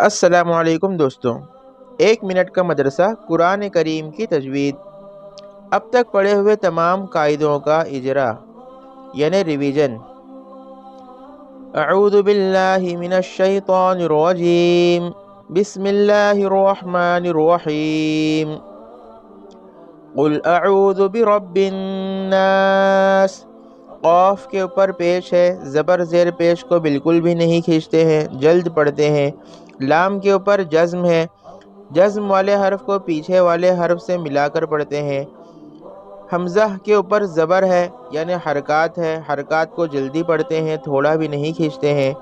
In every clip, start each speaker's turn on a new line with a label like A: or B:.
A: السلام علیکم دوستوں، 1 منٹ کا مدرسہ قرآن کریم کی تجوید۔ اب تک پڑھے ہوئے تمام قاعدوں کا اجرا یعنی ریویژن۔ اعوذ باللہ من الشیطان الرجیم، بسم اللہ الرحمن الرحیم۔ قل اعوذ برب الناس۔ قاف کے اوپر پیش ہے، زبر زیر پیش کو بالکل بھی نہیں کھینچتے ہیں، جلد پڑھتے ہیں۔ لام کے اوپر جزم ہے، جزم والے حرف کو پیچھے والے حرف سے ملا کر پڑھتے ہیں۔ حمزہ کے اوپر زبر ہے یعنی حرکات ہے، حرکات کو جلدی پڑھتے ہیں، تھوڑا بھی نہیں کھینچتے ہیں۔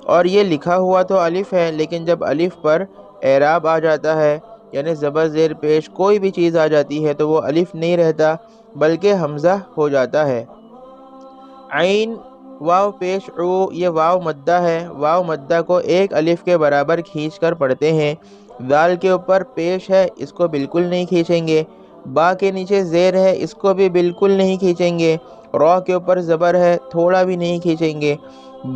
A: اور یہ لکھا ہوا تو الف ہے، لیکن جب الف پر اعراب آ جاتا ہے یعنی زبر زیر پیش کوئی بھی چیز آ جاتی ہے تو وہ الف نہیں رہتا بلکہ حمزہ ہو جاتا ہے۔ عین واو پیش عو، یہ واو مدہ ہے، واو مدہ کو ایک الف کے برابر کھینچ کر پڑھتے ہیں۔ دال کے اوپر پیش ہے، اس کو بالکل نہیں کھینچیں گے۔ با کے نیچے زیر ہے، اس کو بھی بالکل نہیں کھینچیں گے۔ را کے اوپر زبر ہے، تھوڑا بھی نہیں کھینچیں گے۔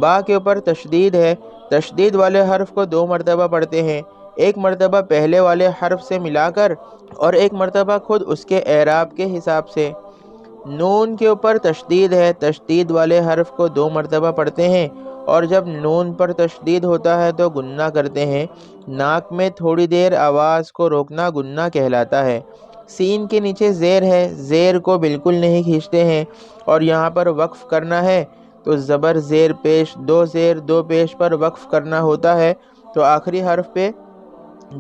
A: با کے اوپر تشدید ہے، تشدید والے حرف کو 2 مرتبہ پڑھتے ہیں، ایک مرتبہ پہلے والے حرف سے ملا کر اور ایک مرتبہ خود اس کے اعراب کے حساب سے۔ نون کے اوپر تشدید ہے، تشدید والے حرف کو 2 مرتبہ پڑھتے ہیں اور جب نون پر تشدید ہوتا ہے تو گنہ کرتے ہیں۔ ناک میں تھوڑی دیر آواز کو روکنا گنہ کہلاتا ہے۔ سین کے نیچے زیر ہے، زیر کو بالکل نہیں کھینچتے ہیں اور یہاں پر وقف کرنا ہے تو زبر زیر پیش، 2 زیر 2 پیش پر وقف کرنا ہوتا ہے تو آخری حرف پہ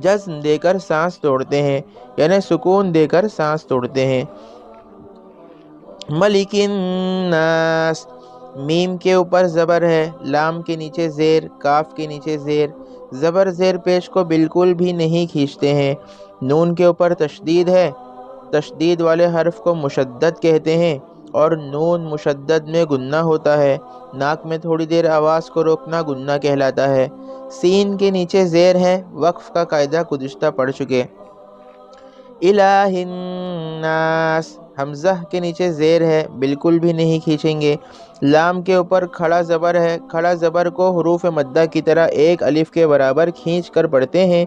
A: جزم دے کر سانس توڑتے ہیں یعنی سکون دے کر سانس توڑتے ہیں۔ ملک الناس، میم کے اوپر زبر ہے، لام کے نیچے زیر، کاف کے نیچے زیر، زبر زیر پیش کو بالکل بھی نہیں کھینچتے ہیں۔ نون کے اوپر تشدید ہے، تشدید والے حرف کو مشدد کہتے ہیں اور نون مشدد میں گنہ ہوتا ہے۔ ناک میں تھوڑی دیر آواز کو روکنا گنہ کہلاتا ہے۔ سین کے نیچے زیر ہے، وقف کا قاعدہ گزشتہ پڑھ چکے۔ الہ الناس، حمزہ کے نیچے زیر ہے، بالکل بھی نہیں کھینچیں گے۔ لام کے اوپر کھڑا زبر ہے، کھڑا زبر کو حروف مدہ کی طرح ایک الف کے برابر کھینچ کر پڑھتے ہیں۔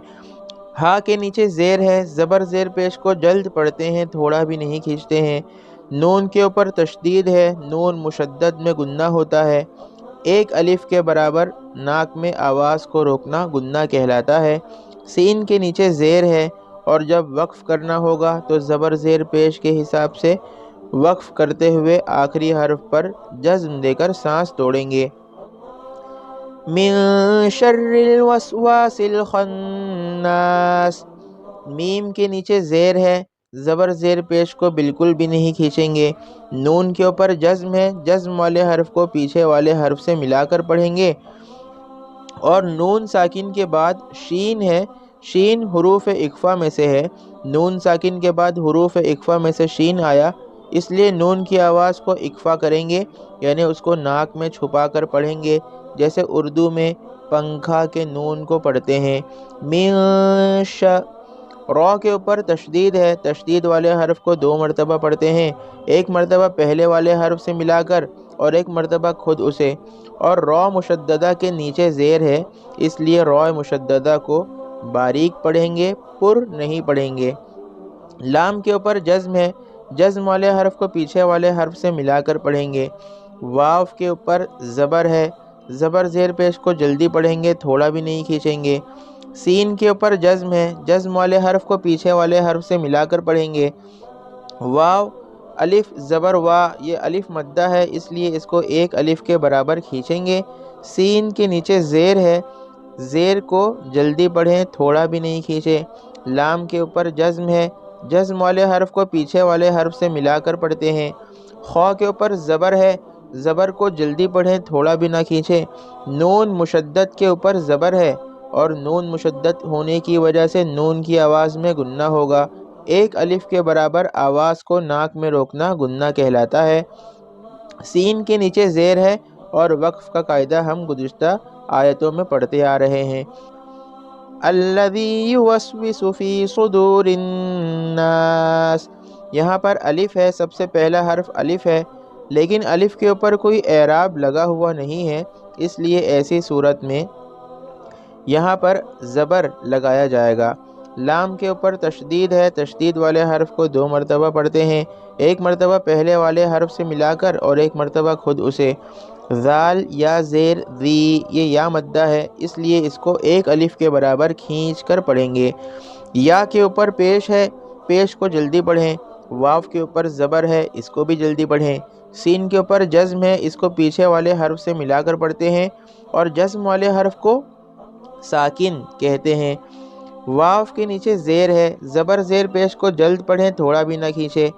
A: ہا کے نیچے زیر ہے، زبر زیر پیش کو جلد پڑھتے ہیں، تھوڑا بھی نہیں کھینچتے ہیں۔ نون کے اوپر تشدید ہے، نون مشدد میں گنہ ہوتا ہے، ایک الف کے برابر ناک میں آواز کو روکنا گنہ کہلاتا ہے۔ سین کے نیچے زیر ہے اور جب وقف کرنا ہوگا تو زبر زیر پیش کے حساب سے وقف کرتے ہوئے آخری حرف پر جزم دے کر سانس توڑیں گے۔ من شر الوسواس الخناس، میم کے نیچے زیر ہے، زبر زیر پیش کو بالکل بھی نہیں کھینچیں گے۔ نون کے اوپر جزم ہے، جزم والے حرف کو پیچھے والے حرف سے ملا کر پڑھیں گے اور نون ساکن کے بعد شین ہے، شین حروف اقفا میں سے ہے، نون ساکن کے بعد حروف اقفا میں سے شین آیا اس لیے نون کی آواز کو اقفا کریں گے یعنی اس کو ناک میں چھپا کر پڑھیں گے، جیسے اردو میں پنکھا کے نون کو پڑھتے ہیں۔ را کے اوپر تشدید ہے، تشدید والے حرف کو 2 مرتبہ پڑھتے ہیں، ایک مرتبہ پہلے والے حرف سے ملا کر اور ایک مرتبہ خود اسے، اور را مشددہ کے نیچے زیر ہے اس لیے را مشددہ کو باریک پڑھیں گے، پر نہیں پڑھیں گے۔ لام کے اوپر جزم ہے، جزم والے حرف کو پیچھے والے حرف سے ملا کر پڑھیں گے۔ واو کے اوپر زبر ہے، زبر زیر پیش کو جلدی پڑھیں گے، تھوڑا بھی نہیں کھینچیں گے۔ سین کے اوپر جزم ہے، جزم والے حرف کو پیچھے والے حرف سے ملا کر پڑھیں گے۔ واو الف زبر وا، یہ الف مدہ ہے اس لیے اس کو ایک الف کے برابر کھینچیں گے۔ سین کے نیچے زیر ہے، زیر کو جلدی پڑھیں، تھوڑا بھی نہیں کھینچے۔ لام کے اوپر جزم ہے، جزم والے حرف کو پیچھے والے حرف سے ملا کر پڑھتے ہیں۔ خا کے اوپر زبر ہے، زبر کو جلدی پڑھیں، تھوڑا بھی نہ کھینچیں۔ نون مشدد کے اوپر زبر ہے اور نون مشدد ہونے کی وجہ سے نون کی آواز میں گنہ ہوگا، ایک الف کے برابر آواز کو ناک میں روکنا گنہ کہلاتا ہے۔ سین کے نیچے زیر ہے اور وقف کا قاعدہ ہم گزشتہ آیتوں میں پڑھتے آ رہے ہیں۔ الذی یوسوس فی صدور الناس، یہاں پر الف ہے، سب سے پہلا حرف الف ہے لیکن الف کے اوپر کوئی اعراب لگا ہوا نہیں ہے، اس لیے ایسی صورت میں یہاں پر زبر لگایا جائے گا۔ لام کے اوپر تشدید ہے، تشدید والے حرف کو 2 مرتبہ پڑھتے ہیں، ایک مرتبہ پہلے والے حرف سے ملا کر اور ایک مرتبہ خود اسے۔ ذال یا زیر ذی، یہ یا مدہ ہے، اس لیے اس کو ایک الف کے برابر کھینچ کر پڑھیں گے۔ یا کے اوپر پیش ہے، پیش کو جلدی پڑھیں۔ واو کے اوپر زبر ہے، اس کو بھی جلدی پڑھیں۔ سین کے اوپر جزم ہے، اس کو پیچھے والے حرف سے ملا کر پڑھتے ہیں اور جزم والے حرف کو ساکن کہتے ہیں۔ واو کے نیچے زیر ہے، زبر زیر پیش کو جلد پڑھیں، تھوڑا بھی نہ کھینچے۔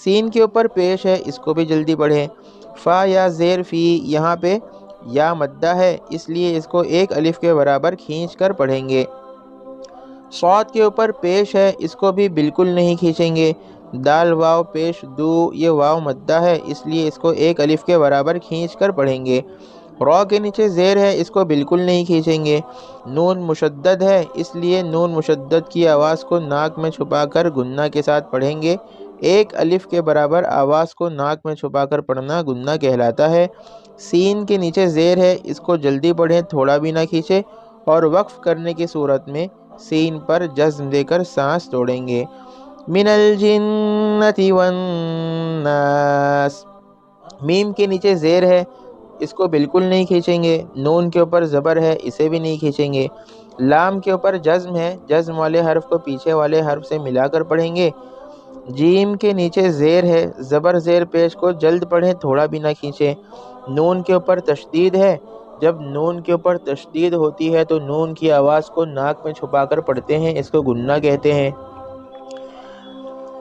A: سین کے اوپر پیش ہے، اس کو بھی جلدی پڑھیں۔ فا یا زیر فی، یہاں پہ یا مدہ ہے، اس لیے اس کو ایک الف کے برابر کھینچ کر پڑھیں گے۔ صاد کے اوپر پیش ہے، اس کو بھی بالکل نہیں کھینچیں گے۔ دال واو پیش دو، یہ واو مدہ ہے، اس لیے اس کو ایک الف کے برابر کھینچ کر پڑھیں گے۔ را کے نیچے زیر ہے، اس کو بالکل نہیں کھینچیں گے۔ نون مشدد ہے، اس لیے نون مشدد کی آواز کو ناک میں چھپا کر گنہ کے ساتھ پڑھیں گے۔ ایک الف کے برابر آواز کو ناک میں چھپا کر پڑھنا گنہ کہلاتا ہے۔ سین کے نیچے زیر ہے، اس کو جلدی پڑھیں، تھوڑا بھی نہ کھینچے اور وقف کرنے کی صورت میں سین پر جزم دے کر سانس توڑیں گے۔ من الجنۃ والناس، میم کے نیچے زیر ہے، اس کو بالکل نہیں کھینچیں گے۔ نون کے اوپر زبر ہے، اسے بھی نہیں کھینچیں گے۔ لام کے اوپر جزم ہے، جزم والے حرف کو پیچھے والے حرف سے ملا کر پڑھیں گے۔ جیم کے نیچے زیر ہے، زبر زیر پیش کو جلد پڑھیں، تھوڑا بھی نہ کھینچیں۔ نون کے اوپر تشدید ہے، جب نون کے اوپر تشدید ہوتی ہے تو نون کی آواز کو ناک میں چھپا کر پڑھتے ہیں، اس کو گنہ کہتے ہیں۔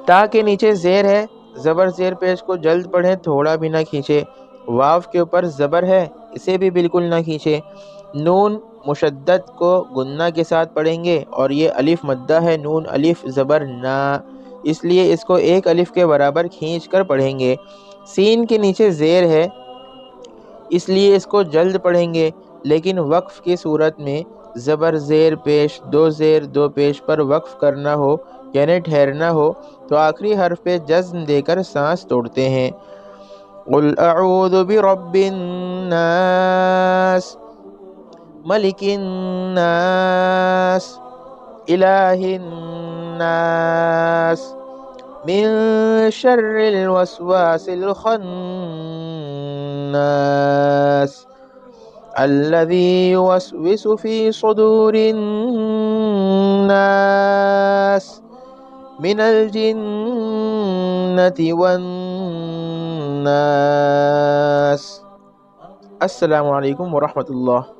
A: تا کے نیچے زیر ہے، زبر زیر پیش کو جلد پڑھیں، تھوڑا بھی نہ کھینچے۔ واو کے اوپر زبر ہے، اسے بھی بالکل نہ کھینچے۔ نون مشدد کو گنہ کے ساتھ پڑھیں گے اور یہ الف مدہ ہے، نون الف زبر نا، اس لیے اس کو ایک الف کے برابر کھینچ کر پڑھیں گے۔ سین کے نیچے زیر ہے، اس لیے اس کو جلد پڑھیں گے، لیکن وقف کی صورت میں زبر زیر پیش دو زیر دو پیش پر وقف کرنا ہو یعنی ٹھہرنا ہو تو آخری حرف پہ جزم دے کر سانس توڑتے ہیں۔ قل اعوذ برب الناس ملک الناس الہ الناس من شر الوسواس الخناس الذي يوسوس في صدور الناس من الجنة والناس۔ السلام علیکم ورحمۃ اللہ۔